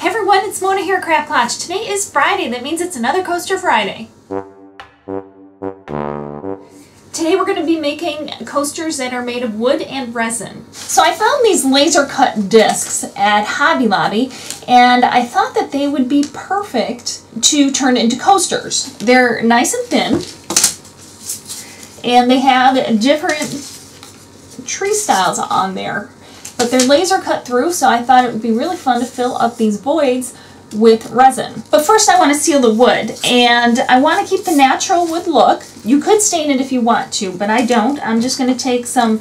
Hey everyone, it's Mona here at Klatch. Today is Friday, that means it's another Coaster Friday. Today we're going to be making coasters that are made of wood and resin. So I found these laser cut discs at Hobby Lobby and I thought that they would be perfect to turn into coasters. They're nice and thin and they have different tree styles on there. But they're laser cut through, so I thought it would be really fun to fill up these voids with resin. But first I want to seal the wood, and I want to keep the natural wood look. You could stain it if you want to, but I don't. I'm just going to take some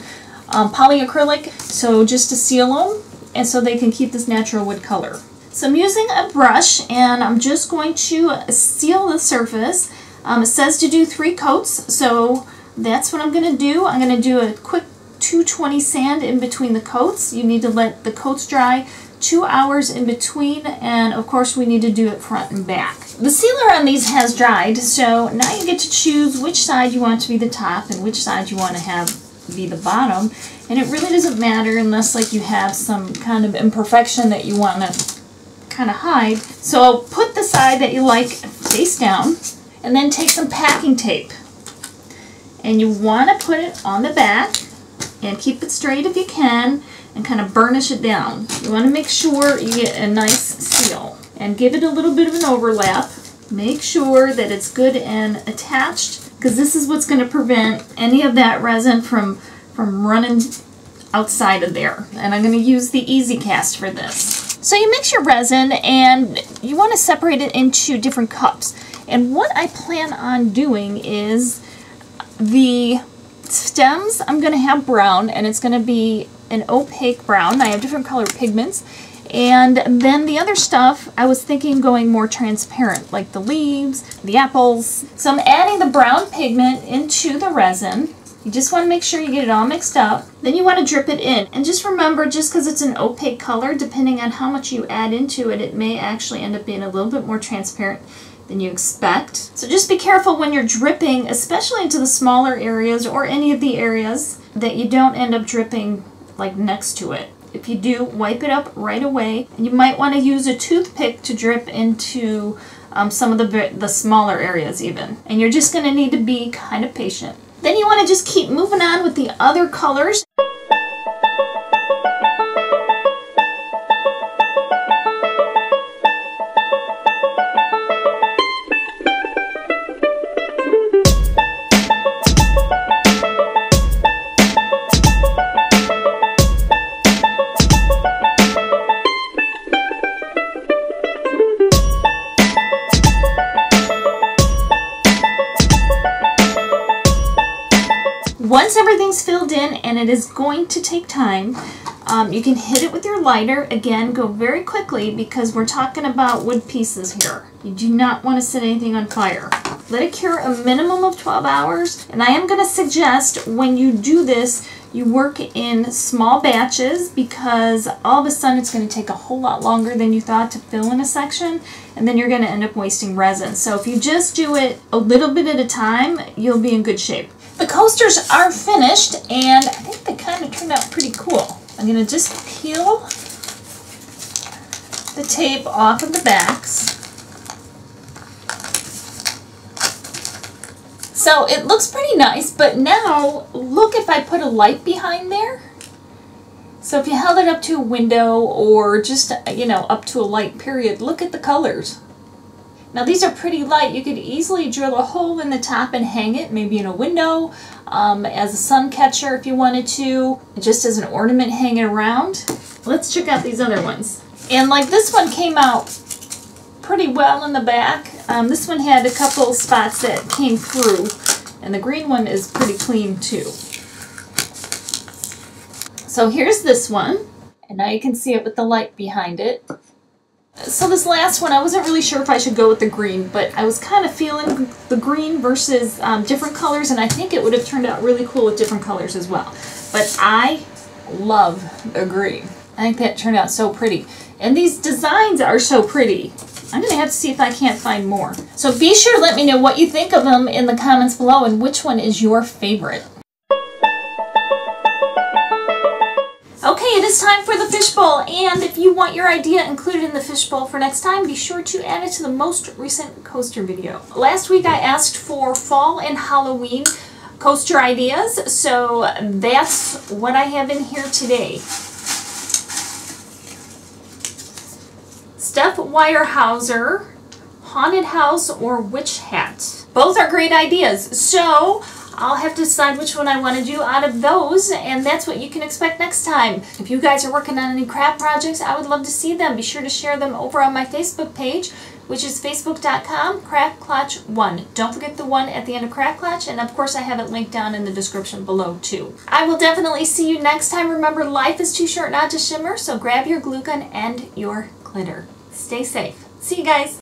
polyacrylic, so just to seal them, and so they can keep this natural wood color. So I'm using a brush, and I'm just going to seal the surface. It says to do 3 coats, so that's what I'm going to do. I'm going to do a quick 220 sand in between the coats. You need to let the coats dry 2 hours in between, and of course we need to do it front and back. The sealer on these has dried, so now you get to choose which side you want to be the top and which side you want to have be the bottom, and it really doesn't matter unless like you have some kind of imperfection that you want to kind of hide. So put the side that you like face down and then take some packing tape and you want to put it on the back and keep it straight if you can, and kind of burnish it down. You want to make sure you get a nice seal, and give it a little bit of an overlap. Make sure that it's good and attached, because this is what's going to prevent any of that resin from running outside of there. And I'm going to use the Easy Cast for this. So you mix your resin, and you want to separate it into different cups. And what I plan on doing is the stems I'm going to have brown, and it's going to be an opaque brown. I have different color pigments, and then the other stuff I was thinking going more transparent, like the leaves, the apples. So I'm adding the brown pigment into the resin. You just want to make sure you get it all mixed up. Then you want to drip it in, and just remember, just because it's an opaque color, depending on how much you add into it, it may actually end up being a little bit more transparent than you expect. So just be careful when you're dripping, especially into the smaller areas or any of the areas, that you don't end up dripping like next to it. If you do, wipe it up right away. And you might want to use a toothpick to drip into some of the smaller areas even. And you're just going to need to be kind of patient. Then you want to just keep moving on with the other colors. Once everything's filled in, and it is going to take time, you can hit it with your lighter. Again, go very quickly because we're talking about wood pieces here. You do not want to set anything on fire. Let it cure a minimum of 12 hours, and I am going to suggest when you do this, you work in small batches, because all of a sudden it's going to take a whole lot longer than you thought to fill in a section, and then you're going to end up wasting resin. So if you just do it a little bit at a time, you'll be in good shape. The coasters are finished, and I think they kind of turned out pretty cool. I'm going to just peel the tape off of the backs. So it looks pretty nice, but now look if I put a light behind there. So if you held it up to a window or just, you know, up to a light period, look at the colors. Now these are pretty light. You could easily drill a hole in the top and hang it, maybe in a window, as a sun catcher if you wanted to, just as an ornament hanging around. Let's check out these other ones. And like this one came out pretty well in the back. This one had a couple spots that came through, and the green one is pretty clean too. So here's this one, and now you can see it with the light behind it. So this last one, I wasn't really sure if I should go with the green, but I was kind of feeling the green versus different colors, and I think it would have turned out really cool with different colors as well. But I love the green. I think that turned out so pretty. And these designs are so pretty. I'm going to have to see if I can't find more. So be sure to let me know what you think of them in the comments below and which one is your favorite. Okay, It is time for the fishbowl, and if you want your idea included in the fishbowl for next time, be sure to add it to the most recent coaster video. Last week I asked for fall and Halloween coaster ideas, so that's what I have in here today. Step Weyerhaeuser, Haunted House, or Witch Hat. Both are great ideas, so I'll have to decide which one I want to do out of those, and that's what you can expect next time. If you guys are working on any craft projects, I would love to see them. Be sure to share them over on my Facebook page, which is facebook.com/CraftClatch1. Don't forget the 1 at the end of CraftClatch, and of course I have it linked down in the description below too. I will definitely see you next time. Remember, life is too short not to shimmer, so grab your glue gun and your glitter. Stay safe. See you guys.